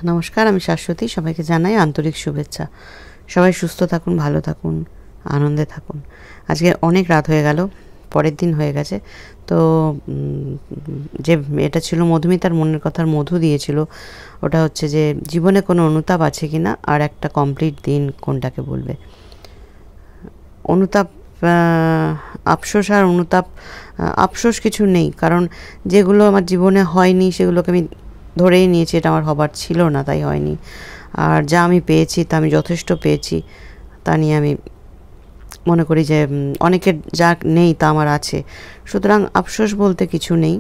নমস্কার, আমি শাশ্বতী। সবাইকে জানাই আন্তরিক শুভেচ্ছা। সবাই সুস্থ থাকুন, ভালো থাকুন, আনন্দে থাকুন। আজকে অনেক রাত হয়ে গেল, পরের দিন হয়ে গেছে। তো যে এটা ছিল মধুমিতার মনের কথার মধু দিয়েছিল, ওটা হচ্ছে যে জীবনে কোনো অনুতাপ আছে কি না, আর একটা কমপ্লিট দিন কোনটাকে বলবে। অনুতাপ, আফসোস আর অনুতাপ, আফসোস কিছু নেই, কারণ যেগুলো আমার জীবনে হয়নি সেগুলোকে আমি ধরেই নিয়েছি, এটা আমার হবার ছিল না, তাই হয়নি। আর যা আমি পেয়েছি তা আমি যথেষ্ট পেয়েছি, তা নিয়ে আমি মনে করি যে অনেকের যা নেই তা আমার আছে, সুতরাং আফসোস বলতে কিছু নেই।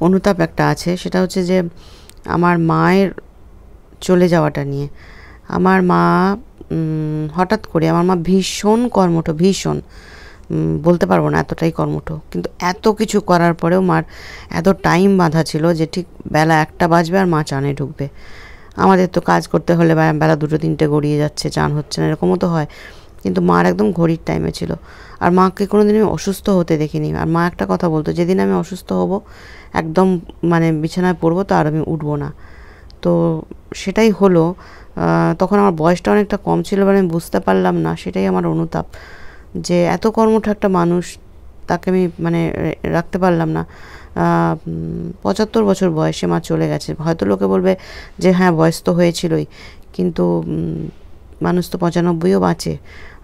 অনুতাপ একটা আছে, সেটা হচ্ছে যে আমার মায়ের চলে যাওয়াটা নিয়ে। আমার মা হঠাৎ করে, আমার মা ভীষণ কর্মঠ, ভীষণ, বলতে পারবো না এতটাই কর্মঠ, কিন্তু এত কিছু করার পরেও মার এত টাইম বাঁধা ছিল যে ঠিক বেলা 1টা বাজবে আর মা চানে ঢুকবে। আমাদের তো কাজ করতে হলে বেলা 2-3টে গড়িয়ে যাচ্ছে, চান হচ্ছে না, এরকমও তো হয়, কিন্তু মার একদম ঘড়ির টাইমে ছিল। আর মাকে কোনোদিন আমি অসুস্থ হতে দেখিনি। আর মা একটা কথা বলতো, যেদিন আমি অসুস্থ হব, একদম মানে বিছানায় পড়বো, তো আর আমি উঠবো না। তো সেটাই হলো। তখন আমার বয়সটা অনেকটা কম ছিল, মানে আমি বুঝতে পারলাম না। সেটাই আমার অনুতাপ, যে এত কর্মঠ একটা মানুষ, তাকে আমি মানে রাখতে পারলাম না। 75 বছর বয়সে মা চলে গেছে। হয়তো লোকে বলবে যে হ্যাঁ, বয়স তো হয়েছিলই, কিন্তু মানুষ তো 95ও বাঁচে।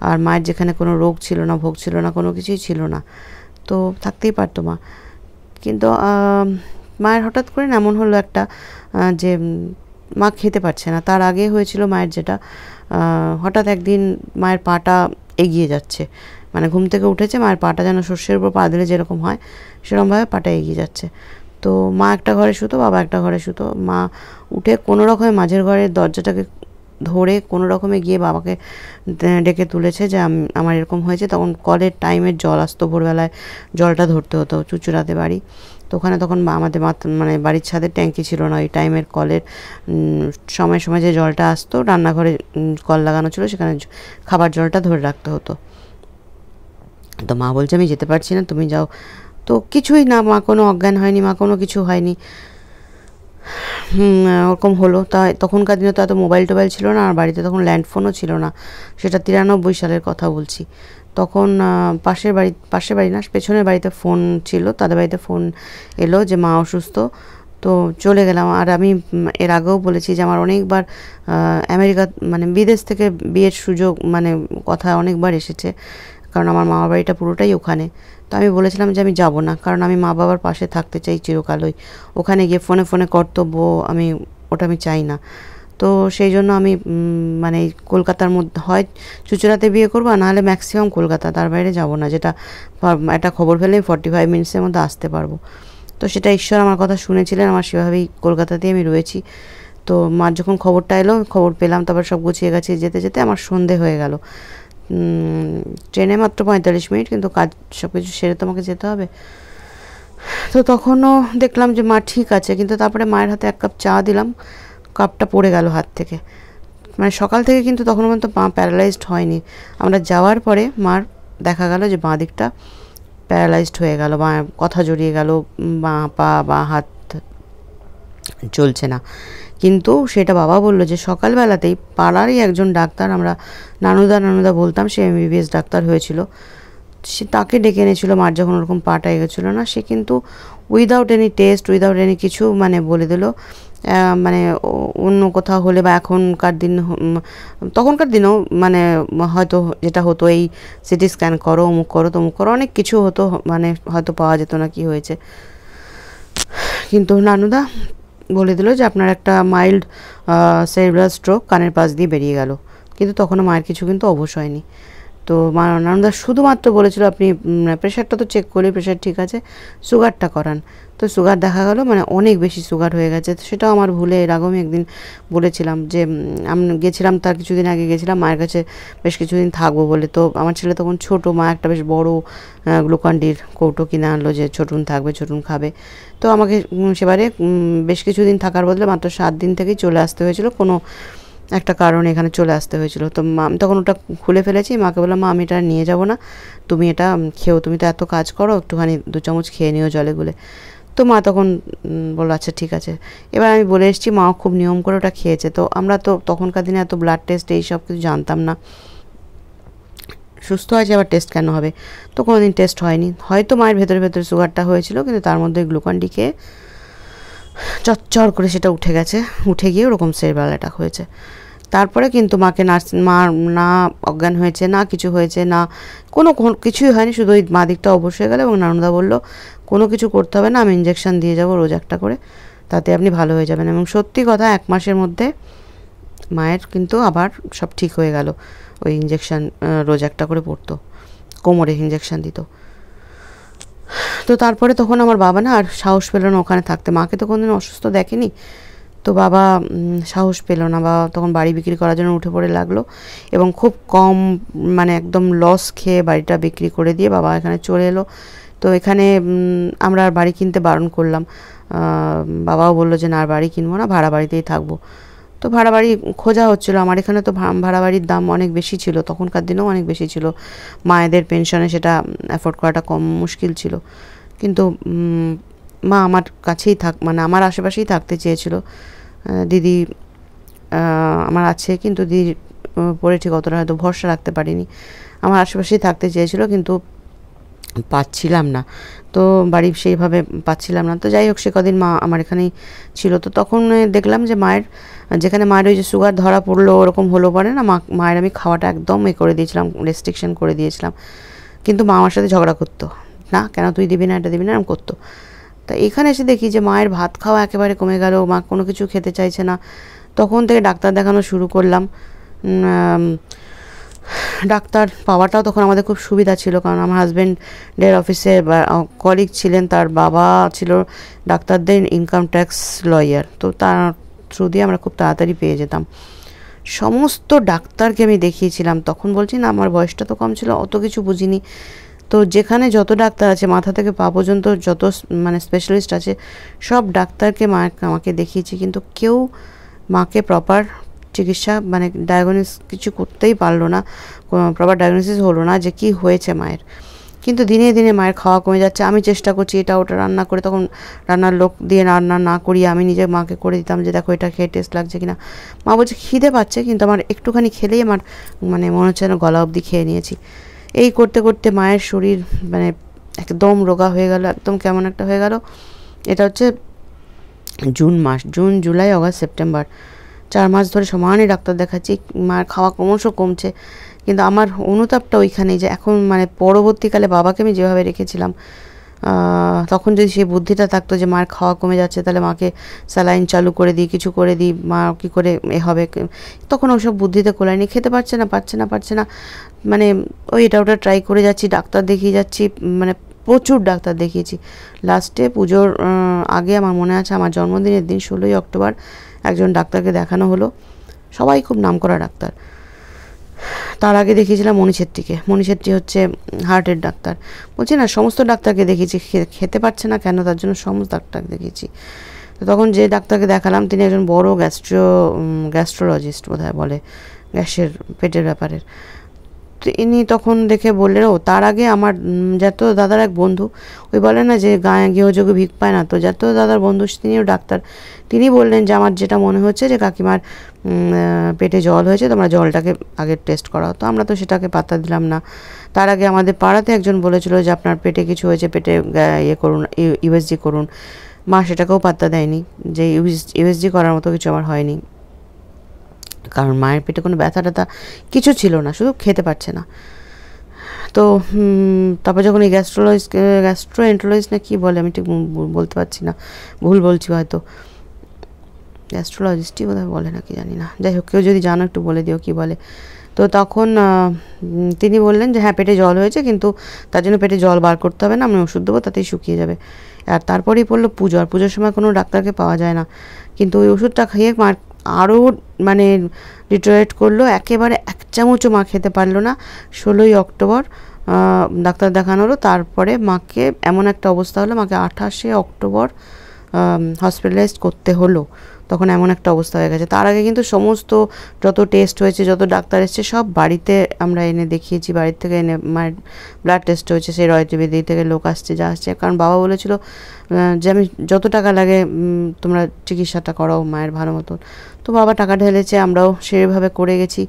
আর মায়ের যেখানে কোনো রোগ ছিল না, ভোগ ছিল না, কোনো কিছুই ছিল না, তো থাকতেই পারতো মা। কিন্তু মায়ের হঠাৎ করে এমন হলো একটা, যে মা খেতে পারছে না। তার আগে হয়েছিল মায়ের যেটা, হঠাৎ একদিন মায়ের পাটা এগিয়ে যাচ্ছে, মানে ঘুম থেকে উঠেছে, মায়ের পাটা যেন শস্যের উপর পা দিলে যেরকম হয় সেরকমভাবে পাটা এগিয়ে যাচ্ছে। তো মা একটা ঘরে শুতো, বাবা একটা ঘরে শুতো। মা উঠে কোনো রকমে মাঝের ঘরের দরজাটাকে ধরে কোনো রকমে গিয়ে বাবাকে ডেকে তুলেছে যে আমার এরকম হয়েছে। তখন কলের টাইমের জল আসতো, ভোরবেলায় জলটা ধরতে হতো, চুচুড়াতে বাড়ি। তো ওখানে তখন আমাদের মানে বাড়ির ছাদের ট্যাঙ্কি ছিল না, ওই টাইমের কলের সময় সময় যে জলটা আসতো, রান্নাঘরে কল লাগানো ছিল, সেখানে খাবার জলটা ধরে রাখতে হতো। তো মা বলছে আমি যেতে পারছি না, তুমি যাও। তো কিছুই না, মা কোনো অজ্ঞান হয়নি, মা কোনো কিছু হয়নি। ওরকম হলো। তাই তখনকার দিনে তো এত মোবাইল টোবাইল ছিল না, আর বাড়িতে তখন ল্যান্ডফোনও ছিল না। সেটা 93 সালের কথা বলছি। তখন পাশের বাড়ি না, পেছনের বাড়িতে ফোন ছিল, তাদের বাড়িতে ফোন এলো যে মা অসুস্থ। তো চলে গেলাম। আর আমি এর আগেও বলেছি যে আমার অনেকবার আমেরিকা, মানে বিদেশ থেকে বিয়ের সুযোগ, মানে কথা অনেকবার এসেছে, কারণ আমার মামা বাড়িটা পুরোটাই ওখানে। তো আমি বলেছিলাম যে আমি যাব না, কারণ আমি মা বাবার পাশে থাকতে চাই চিরকালই। ওখানে গিয়ে ফোনে ফোনে কর্তব্য, ওটা আমি চাই না। তো সেই জন্য আমি মানে কলকাতার মধ্যে হয় চুঁচুড়াতে বিয়ে করবো, আর নাহলে ম্যাক্সিমাম কলকাতা, তার বাইরে যাব না। যেটা একটা খবর পেলে 45 মিনিটসের মধ্যে আসতে পারবো। তো সেটা ঈশ্বর আমার কথা শুনেছিলেন, আমার সেভাবেই কলকাতাতেই আমি রয়েছি। তো মার যখন খবরটা এলো, খবর পেলাম, তারপর সব গুছিয়ে গেছে, যেতে যেতে আমার সন্ধে হয়ে গেল। ট্রেনে মাত্র 45 মিনিট, কিন্তু কাজ সব কিছু সেরে তোমাকে যেতে হবে। তো তখনও দেখলাম যে মা ঠিক আছে, কিন্তু তারপরে মায়ের হাতে 1 কাপ চা দিলাম, কাপটা পড়ে গেল হাত থেকে। মানে সকাল থেকে কিন্তু তখনও পর্যন্ত পা প্যারালাইজড হয়নি। আমরা যাওয়ার পরে মার দেখা গেল যে বাঁ দিকটা প্যারালাইজড হয়ে গেল, বা কথা জড়িয়ে গেল, বাঁ পা বা হাত চলছে না। কিন্তু সেটা বাবা বলল যে সকালবেলাতেই পাড়ারই একজন ডাক্তার, আমরা নানুদা বলতাম, সে MBBS ডাক্তার হয়েছিল, সে তাকে ডেকে এনেছিল মার যখন ওরকম পাটা এগোচ্ছিল না। সে কিন্তু without any test, without any কিছু, মানে বলে দিল, মানে অন্য কোথাও হলে বা তখনকার দিনেও মানে হয়তো যেটা হতো, এই সিটি স্ক্যান করো, অমুক করো, তমুক করো, অনেক কিছু হতো, মানে হয়তো পাওয়া যেত না কি হয়েছে। কিন্তু নানুদা বলে দিল যে আপনার একটা মাইল্ড সেরিব্রাল স্ট্রোক, কানের পাশ দিয়ে বেরিয়ে গেল। কিন্তু তখনও মায়ের কিছু কিন্তু অবশ হয়নি। তো নানুদা শুধুমাত্র বলেছিল আপনি প্রেশারটা তো চেক করলে, প্রেশার ঠিক আছে, সুগারটা করান। তো সুগার দেখা গেল মানে অনেক বেশি সুগার হয়ে গেছে। তো সেটাও আমার ভুলে, এর আগেও আমি একদিন বলেছিলাম যে আমি গেছিলাম, তার কিছুদিন আগে গেছিলাম মায়ের কাছে বেশ কিছুদিন থাকবো বলে। তো আমার ছেলে তখন ছোটো, মা একটা বেশ বড় গ্লুকন-ডির কৌটো কিনে আনলো যে ছোটুন থাকবে, ছোটুন খাবে। তো আমাকে সেবারে বেশ কিছুদিন থাকার বদলে মাত্র 7 দিন থেকেই চলে আসতে হয়েছিল, কোনো একটা কারণে এখানে চলে আসতে হয়েছিল। তো আমি তখন ওটা খুলে ফেলেছি, মাকে বললাম মা আমি এটা নিয়ে যাব না, তুমি এটা খেও, তুমি তো এত কাজ করো, একটুখানি 2 চামচ খেয়ে নিও জলে গুলে। তো মা তখন বললো আচ্ছা ঠিক আছে। এবার আমি বলে এসেছি, মাও খুব নিয়ম করে ওটা খেয়েছে। তো আমরা তো তখনকার দিনে এত ব্লাড টেস্ট এইসব কিছু জানতাম না, সুস্থ আছে আবার টেস্ট কেন হবে, তো কোনোদিন টেস্ট হয়নি। হয়তো মায়ের ভেতরে ভেতরে সুগারটা হয়েছিল, কিন্তু তার মধ্যে গ্লুকন-ডি খেয়ে চচ্চর করে সেটা উঠে গেছে, উঠে গিয়ে ওরকম সেরিব্রাল অ্যাটাক হয়েছে। তারপরে কিন্তু মাকে মা না অজ্ঞান হয়েছে, না কিছু হয়েছে, না কোনো কিছুই হয়নি, শুধু ওই মা দিকটা অবশ হয়ে গেল। এবং নানুদা বললো কোনো কিছু করতে হবে না, আমি ইঞ্জেকশন দিয়ে যাবো রোজ একটা করে, তাতে আপনি ভালো হয়ে যাবেন। এবং সত্যি কথা 1 মাসের মধ্যে মায়ের কিন্তু আবার সব ঠিক হয়ে গেল। ওই ইঞ্জেকশন রোজ একটা করে পড়তো, কোমরে ইঞ্জেকশন দিত। তো তারপরে তখন আমার বাবা না আর সাহস পেল না ওখানে থাকতে, মাকে তো কোনোদিন অসুস্থ দেখেনি। তো বাবা সাহস পেল না, বাবা তখন বাড়ি বিক্রি করার জন্য উঠে পড়ে লাগলো। এবং খুব কম মানে একদম লস খেয়ে বাড়িটা বিক্রি করে দিয়ে বাবা এখানে চলে এলো। তো এখানে আমরা আর বাড়ি কিনতে বারণ করলাম। বাবাও বললো যে না আর বাড়ি কিনবো না, ভাড়া বাড়িতেই থাকবো। তো ভাড়া বাড়ি খোঁজা হচ্ছিলো। আমার এখানে তো ভাড়া বাড়ির দাম অনেক বেশি ছিল, তখনকার দিনেও অনেক বেশি ছিল, মায়েদের পেনশনে সেটা অ্যাফোর্ড করাটা কম মুশকিল ছিল। কিন্তু মা আমার কাছেই মানে আমার আশেপাশেই থাকতে চেয়েছিল। দিদি আমার আছে, কিন্তু দিদির পরে ঠিক অতটা হয়তো ভরসা রাখতে পারিনি, আমার আশেপাশেই থাকতে চেয়েছিল, কিন্তু পাচ্ছিলাম না। তো বাড়ি সেইভাবে পাচ্ছিলাম না। তো যাই হোক, সে কদিন মা আমার এখানেই ছিল। তো তখন দেখলাম যে মায়ের যেখানে মায়ের ওই যে সুগার ধরা পড়লো ওরকম হলো পরে না, মায়ের আমি খাওয়াটা একদম করে দিয়েছিলাম, রেস্ট্রিকশন করে দিয়েছিলাম। কিন্তু মা আমার সাথে ঝগড়া করতো, না কেন তুই দিবি না, এটা দিবি না, এরকম করতো। তা এখানে এসে দেখি যে মায়ের ভাত খাওয়া একেবারে কমে গেল, মা কোনো কিছু খেতে চাইছে না। তখন থেকে ডাক্তার দেখানো শুরু করলাম। ডাক্তার পাওয়াটাও তখন আমাদের খুব সুবিধা ছিল, কারণ আমার হাজব্যান্ডের অফিসে কলিগ ছিলেন, তার বাবা ছিল ডাক্তারদের ইনকাম ট্যাক্স লয়ার। তো তার থ্রু দিয়ে আমরা খুব তাড়াতাড়ি পেয়ে যেতাম। সমস্ত ডাক্তারকে আমি দেখিয়েছিলাম। তখন বলছি না, আমার বয়সটা তো কম ছিল, অত কিছু বুঝিনি। তো যেখানে যত ডাক্তার আছে মাথা থেকে পা পর্যন্ত যত মানে স্পেশালিস্ট আছে, সব ডাক্তারকে আমাকে দেখিয়েছি, কিন্তু কেউ মাকে প্রপার চিকিৎসা মানে ডায়াগনোসিস কিছু করতেই পারলো না, প্রপার ডায়াগনোসিস হলো না যে কি হয়েছে মায়ের। কিন্তু দিনে দিনে মায়ের খাওয়া কমে যাচ্ছে। আমি চেষ্টা করছি এটা ওটা রান্না করে, তখন রান্নার লোক দিয়ে রান্না না করিয়ে আমি নিজে মাকে করে দিতাম যে দেখো এটা খেয়ে টেস্ট লাগছে কিনা। মা বলছে খিদে পাচ্ছে, কিন্তু আমার একটুখানি খেলেই আমার মানে মনে হচ্ছে না গলা অবধি খেয়ে নিয়েছি। এই করতে করতে মায়ের শরীর মানে একদম রোগা হয়ে গেল, একদম কেমন একটা হয়ে গেল। এটা হচ্ছে জুন মাস, জুন জুলাই আগস্ট সেপ্টেম্বর, 4 মাস ধরে সমানই ডাক্তার দেখাচ্ছি, মায়ের খাওয়া ক্রমশ কমছে। কিন্তু আমার অনুতাপটা ওইখানেই যে এখন মানে পরবর্তীকালে বাবাকে আমি যেভাবে রেখেছিলাম, তখন যদি সেই বুদ্ধিটা থাকতো যে মায়ের খাওয়া কমে যাচ্ছে, তাহলে মাকে স্যালাইন চালু করে দিই, কিছু করে দিই, মা কী করে হবে, তখন ওসব বুদ্ধিতে কোলায়নি। খেতে পারছে না, মানে ওই এটা ওটা ট্রাই করে যাচ্ছি, ডাক্তার দেখিয়ে যাচ্ছি, মানে প্রচুর ডাক্তার দেখিয়েছি। লাস্টে পুজোর আগে আমার মনে আছে আমার জন্মদিনের দিন 16ই অক্টোবর একজন ডাক্তারকে দেখানো হলো, সবাই খুব নামকরা ডাক্তার। তার আগে দেখিয়েছিলাম মণি ছেত্রীকে। মণি ছেত্রী হচ্ছে হার্টের ডাক্তার। বলছি না সমস্ত ডাক্তারকে দেখিয়েছি, খেতে পারছে না কেন, তার জন্য সমস্ত ডাক্তারকে দেখিয়েছি। তো তখন যে ডাক্তারকে দেখালাম তিনি একজন বড় গ্যাস্ট্রোলজিস্ট বোধহয় বলে, গ্যাসের পেটের ব্যাপারের। তো ইনি তখন দেখে বললেন, ও তার আগে আমার যত দাদার এক বন্ধু, ওই বলে না যে গায়ে গৃহযোগে ভিক পায় না, তো যত দাদার বন্ধু তিনিও ডাক্তার। তিনি বললেন যে আমার যেটা মনে হচ্ছে যে কাকিমার পেটে জল হয়েছে, তোমরা জলটাকে আগে টেস্ট করাও। তো আমরা তো সেটাকে পাত্তা দিলাম না। তার আগে আমাদের পাড়াতে একজন বলেছিল যে আপনার পেটে কিছু হয়েছে, পেটে ইয়ে করুন, ইউএসজি করুন। মা সেটাকেও পাত্তা দেয়নি, যে ইউএসজি করার মতো কিছু আমার হয়নি, কারণ মায়ের পেটে কোনো ব্যথা ট্যাথা কিছু ছিল না, শুধু খেতে পারছে না। তো তারপর যখন এই গ্যাস্ট্রোএন্টারোলজিস্ট না কী বলে, আমি ঠিক বলতে পারছি না, ভুল বলছি হয়তো, গ্যাস্ট্রোলজিস্টই বোধহয় বলে না কি জানি না, যাই হোক কেউ যদি জানো একটু বলে দিও কী বলে। তো তখন তিনি বললেন যে হ্যাঁ পেটে জল হয়েছে, কিন্তু তার জন্য পেটে জল বার করতে হবে না, আমি ওষুধ দেবো, তাতেই শুকিয়ে যাবে। আর তারপরেই পড়লো পুজো, আর পুজোর সময় কোনো ডাক্তারকে পাওয়া যায় না। কিন্তু ওই ওষুধটা খেয়ে মার আরও মানে ডিটোরেট করলো, একেবারে 1 চামচও মা খেতে পারলো না। 16ই অক্টোবর ডাক্তার দেখানো হলো। তারপরে মাকে এমন একটা অবস্থা হলো, মাকে 28শে অক্টোবর হসপিটালাইজড করতে হলো, তখন এমন একটা অবস্থা হয়ে গেছে। তার আগে কিন্তু সমস্ত যত টেস্ট হয়েছে, যত ডাক্তার এসছে, সব বাড়িতে আমরা এনে দেখিয়েছি, বাড়ির থেকে এনে মায়ের ব্লাড টেস্ট হয়েছে, সেই রয় ত্রিবেদী থেকে লোক আসছে, যা আসছে। কারণ বাবা বলেছিল যে আমি যত টাকা লাগে তোমরা চিকিৎসাটা করাও মায়ের ভালো মতন। তো বাবা টাকা ঢেলেছে, আমরাও সেভাবে করে গেছি।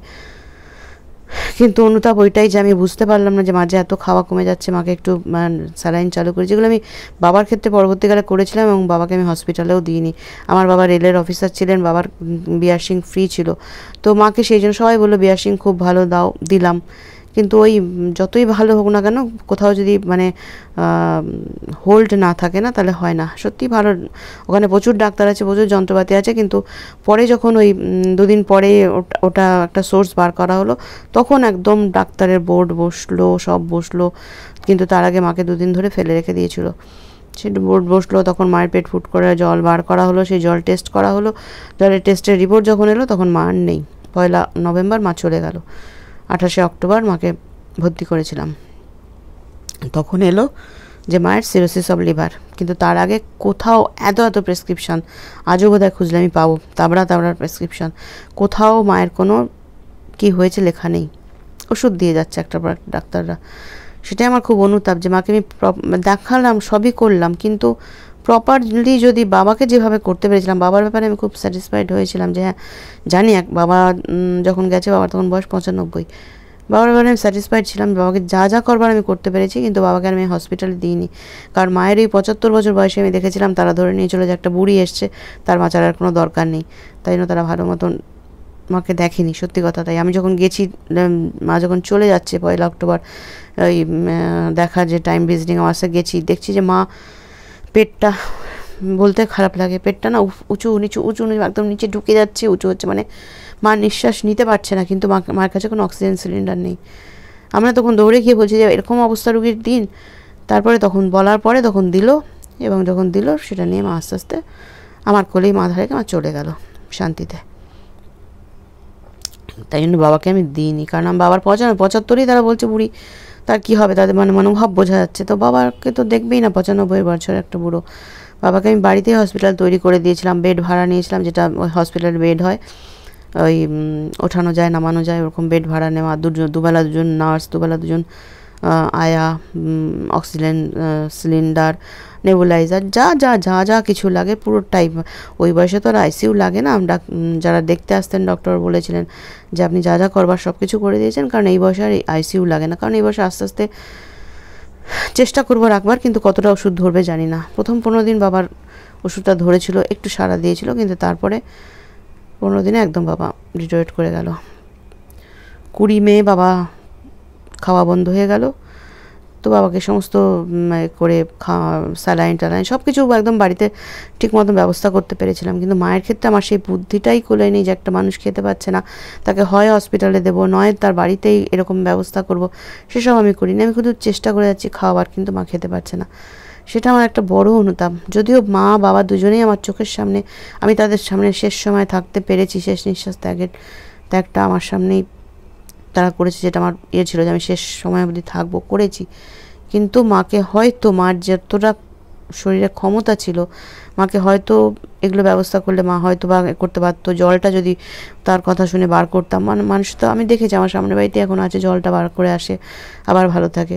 কিন্তু অনুতাপ ওইটাই যে আমি বুঝতে পারলাম না যে মাঝে এত খাওয়া কমে যাচ্ছে, মাকে একটু স্যালাইন চালু করি, যেগুলো আমি বাবার ক্ষেত্রে পরবর্তীকালে করেছিলাম, এবং বাবাকে আমি হসপিটালেও দিইনি। আমার বাবা রেলের অফিসার ছিলেন, বাবার বিয়ার্সিং ফ্রি ছিল, তো মাকে সেই জন্য সবাই বললো বিয়ার্সিং খুব ভালো, দাও, দিলাম। কিন্তু ওই যতই ভালো হোক না কেন, কোথাও যদি হোল্ড না থাকে না, তাহলে হয় না। সত্যি ভালো, ওখানে প্রচুর ডাক্তার আছে, প্রচুর যন্ত্রপাতি আছে, কিন্তু পরে যখন ওই দুদিন পরে ওটা একটা সোর্স বার করা হলো, তখন একদম ডাক্তারের বোর্ড বসলো, সব বসলো। কিন্তু তার আগে মাকে দুদিন ধরে ফেলে রেখে দিয়েছিল। সে বোর্ড বসলো, তখন মায়ের পেট ফুট করে জল বার করা হলো, সেই জল টেস্ট করা হলো। জলের টেস্টের রিপোর্ট যখন এলো, তখন মা আর নেই। 1 নভেম্বর মা চলে গেল। 28 অক্টোবর মাকে ভর্তি করেছিলাম। তখন এলো যে মায়ের সিরোসিস অব লিভার। কিন্তু তার আগে কোথাও এত প্রেসক্রিপশান, আজও বোধহয় খুঁজলে আমি পাবো, তাবড়ার প্রেসক্রিপশান, কোথাও মায়ের কোনো কি হয়েছে লেখা নেই। ওষুধ দিয়ে যাচ্ছে একটা ডাক্তাররা। সেটাই আমার খুব অনুতাপ যে মাকে আমি দেখালাম, সবই করলাম, কিন্তু প্রপারলি যদি বাবাকে যেভাবে করতে পেরেছিলাম, বাবার ব্যাপারে আমি খুব স্যাটিসফাইড হয়েছিলাম যে হ্যাঁ জানি বাবা যখন গেছে, বাবার তখন বয়স 95, বাবার ব্যাপারে আমি স্যাটিসফাইড ছিলাম, বাবাকে যা যা করবার আমি করতে পেরেছি। কিন্তু বাবাকে আমি হসপিটালে দিইনি, কারণ মায়ের এই 75 বছর বয়সে আমি দেখেছিলাম তারা ধরে নিয়ে চলে যে একটা বুড়ি এসছে, তার বাঁচার আর কোনো দরকার নেই, তাই জন্য তারা ভালো মতন মাকে দেখেনি, সত্যি কথা। তাই আমি যখন গেছি, মা যখন চলে যাচ্ছে 1 অক্টোবর, ওই দেখা যে টাইম ভিজিটিং আওয়ার্সে গেছি, দেখছি যে মা পেটটা, বলতে খারাপ লাগে, পেটটা না উঁচু নিচু একদম নিচে ঢুকে যাচ্ছে, উঁচু হচ্ছে, মানে মা নিঃশ্বাস নিতে পারছে না, কিন্তু মার কাছে কোনো অক্সিজেন সিলিন্ডার নেই। আমরা তখন দৌড়ে গিয়ে বলছি যে এরকম অবস্থা রুগীর দিন। তারপরে তখন বলার পরে তখন দিল, এবং যখন দিল সেটা নিয়ে মা আস্তে আস্তে আমার কোলেই মা ধারে মা চলে গেল শান্তিতে। তাই জন্য বাবাকে আমি দিইনি, কারণ আমার বাবার 75ই তারা বলছে বুড়ি, তার কি হবে, তাদের মনোভাব বোঝা যাচ্ছে। তো বাবাকে তো দেখবেই না, 95 বছরের একটা বুড়ো। বাবাকে আমি বাড়িতেই হসপিটাল তৈরি করে দিয়েছিলাম, বেড ভাড়া নিয়েছিলাম, যেটা ওই হসপিটালের বেড হয়, ওই ওঠানো যায় নামানো যায়, ওরকম বেড ভাড়া নেওয়া, দুবেলা দুজন নার্স, দুবেলা দুজন আয়া, অক্সিজেন সিলিন্ডার, নেবুলাইজার, যা যা যা যা কিছু লাগে পুরোটাই। ওই বয়সে তো আর আইসিইউ লাগে না। যারা দেখতে আসতেন ডক্টর বলেছিলেন যে আপনি যা যা করবার সব কিছু করে দিয়েছেন, কারণ এই বয়সে আর আইসিইউ লাগে না। কারণ এই বয়সে আস্তে আস্তে চেষ্টা করবো রাখবার, কিন্তু কতটা ওষুধ ধরবে জানি না। প্রথম 15 দিন বাবার ওষুধটা ধরেছিল, একটু সাড়া দিয়েছিল, কিন্তু তারপরে 15 দিনে একদম বাবা ডিটোরেট করে গেল। 20 মে বাবা খাওয়া বন্ধ হয়ে গেল। তো বাবাকে সমস্ত করে স্যালাইন টালাইন সব কিছু একদম বাড়িতে ঠিক মতন ব্যবস্থা করতে পেরেছিলাম। কিন্তু মায়ের ক্ষেত্রে আমার সেই বুদ্ধিটাই কোলেনি যে একটা মানুষ খেতে পাচ্ছে না, তাকে হয় হসপিটালে দেবো, নয় তার বাড়িতেই এরকম ব্যবস্থা করব, সেসব আমি করিনি। আমি শুধু চেষ্টা করে যাচ্ছি খাওয়াবার, কিন্তু মা খেতে পারছে না। সেটা আমার একটা বড় অনুতাপ। যদিও মা বাবা দুজনেই আমার চোখের সামনে, আমি তাদের সামনে শেষ সময় থাকতে পেরেছি, শেষ নিঃশ্বাস ত্যাগটা আমার সামনেই তারা করেছে, যেটা আমার ছিল যে আমি শেষ সময় অবধি থাকবো, করেছি। কিন্তু মাকে হয়তো, মার যতটা শরীরে ক্ষমতা ছিল, মাকে হয়তো এগুলো ব্যবস্থা করলে মা হয়তো বা করতে পারতো। জলটা যদি তার কথা শুনে বার করতাম, মানুষ তো আমি দেখেছি আমার সামনের বাড়িতে এখন আছে, জলটা বার করে আসে, আবার ভালো থাকে।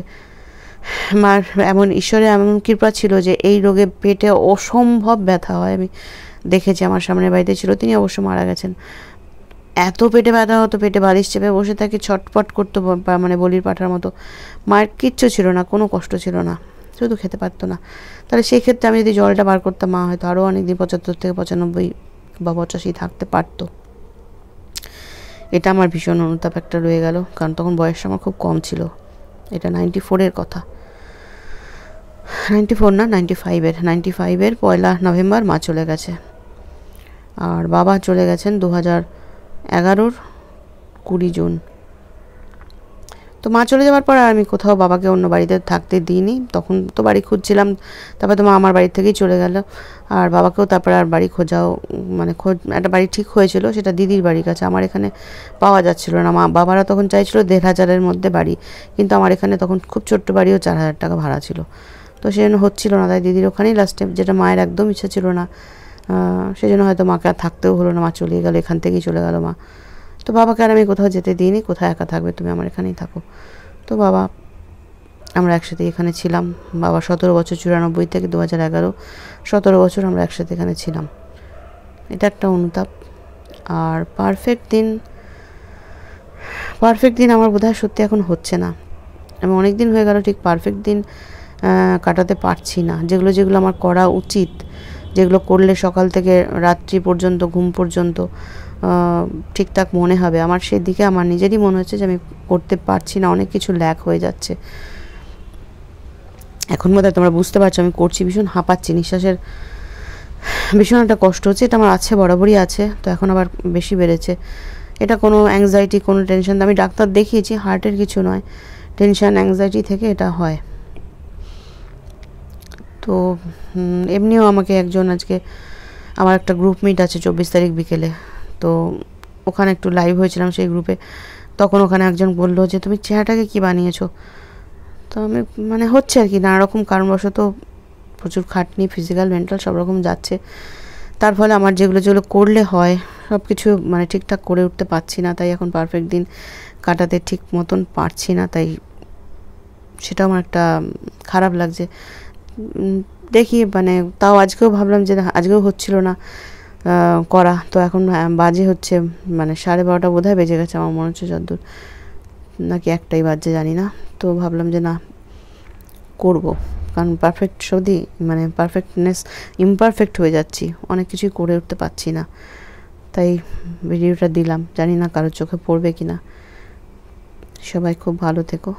মার এমন ঈশ্বরের এমন কৃপা ছিল যে এই রোগে পেটে অসম্ভব ব্যথা হয়। আমি দেখেছি, আমার সামনের বাড়িতে ছিল, তিনি অবশ্য মারা গেছেন। এত পেটে ব্যথা হতো, পেটে বালিশ চেপে বসে থাকে, ছটপট করতো, মানে বলির পাঠার মতো। মায়ের কিচ্ছু ছিল না, কোনো কষ্ট ছিল না, শুধু খেতে পারতো না। তাহলে সেই ক্ষেত্রে আমি যদি জলটা বার করতাম, মা হয়তো আরও অনেক দিন 75 থেকে 95 বা 85 থাকতে পারতো। এটা আমার ভীষণ অনুতাপ একটা রয়ে গেল, কারণ তখন বয়সটা আমার খুব কম ছিল। এটা 94-এর কথা, 94 না 95-এর। 95-এর 1 নভেম্বর মা চলে গেছে, আর বাবা চলে গেছেন 2011-র 20 জুন। তো মা চলে যাওয়ার পর আমি কোথাও বাবাকে অন্য বাড়িতে থাকতে দিইনি। তখন তো বাড়ি খুঁজছিলাম, তারপরে তো মা আমার বাড়ি থেকেই চলে গেল। আর বাবাকেও তারপরে আর বাড়ি খোঁজাও, মানে একটা বাড়ি ঠিক হয়েছিল, সেটা দিদির বাড়ির কাছে, আমার এখানে পাওয়া যাচ্ছিল না। বাবারা তখন চাইছিল 1500-এর মধ্যে বাড়ি, কিন্তু আমার এখানে তখন খুব ছোট্ট বাড়িও 4000 টাকা ভাড়া ছিল। তো সেজন্য হচ্ছিল না, তাই দিদির ওখানেই লাস্টে, যেটা মায়ের একদম ইচ্ছা ছিল না, সেজন্য হয়তো মাকে আর থাকতেও হলো না, মা চলে গেল, এখান থেকেই চলে গেল মা। তো বাবাকে আর আমি কোথাও যেতে দিইনি, কোথায় একা থাকবে তুমি, আমার এখানেই থাকো। তো বাবা, আমরা একসাথে এখানে ছিলাম। বাবা 17 বছর, 94 থেকে 2011, 17 বছর আমরা একসাথে এখানে ছিলাম। এটা একটা অনুতাপ। আর পারফেক্ট দিন আমার বোধহয় সত্যি এখন হচ্ছে না। আমি অনেক দিন হয়ে গেল ঠিক পারফেক্ট দিন কাটাতে পারছি না। যেগুলো আমার করা উচিত, যেগুলো করলে সকাল থেকে রাত্রি পর্যন্ত, ঘুম পর্যন্ত ঠিকঠাক মনে হবে, আমার সেদিকে আমার নিজেরই মনে হচ্ছে যে আমি করতে পারছি না, অনেক কিছু ল্যাক হয়ে যাচ্ছে। এখন বোধহয় তোমরা বুঝতে পারছো আমি করছি, ভীষণ হাঁপাচ্ছি, নিঃশ্বাসের ভীষণ একটা কষ্ট হচ্ছে। এটা আমার আছে, বরাবরই আছে, তো এখন আবার বেশি বেড়েছে। এটা কোনো অ্যাংজাইটি, কোনো টেনশন, আমি ডাক্তার দেখিয়েছি, হার্টের কিছু নয়, টেনশন অ্যাংজাইটি থেকে এটা হয়। তো এমনিও আমাকে একজন, আজকে আমার একটা গ্রুপ মিট আছে 24 তারিখ বিকেলে, তো ওখানে একটু লাইভ হয়েছিলাম সেই গ্রুপে। তখন ওখানে একজন বললো যে তুমি চেহারাটাকে কী বানিয়েছো। তো আমি মানে হচ্ছে আর কি, নানা রকম কারণবশত প্রচুর খাটনি, ফিজিক্যাল মেন্টাল সব রকম যাচ্ছে। তার ফলে আমার যেগুলো করলে হয় সব কিছু মানে ঠিকঠাক করে উঠতে পারছি না, তাই এখন পারফেক্ট দিন কাটাতে ঠিক মতন পারছি না, তাই সেটা আমার একটা খারাপ লাগছে। দেখি মানে তাও আজকেও ভাবলাম যে আজকেও হচ্ছিল না করা, তো এখন বাজে হচ্ছে মানে 12:30 বোধহয় বেজে গেছে আমার মনে হচ্ছে, যতদূর, নাকি 1টাই বাজছে জানি না। তো ভাবলাম যে না, করব, কারণ পারফেক্ট সত্যি মানে পারফেক্টনেস ইমপারফেক্ট হয়ে যাচ্ছি, অনেক কিছুই করে উঠতে পারছি না, তাই ভিডিওটা দিলাম। জানি না কারোর চোখে পড়বে কি না। সবাই খুব ভালো থেকো।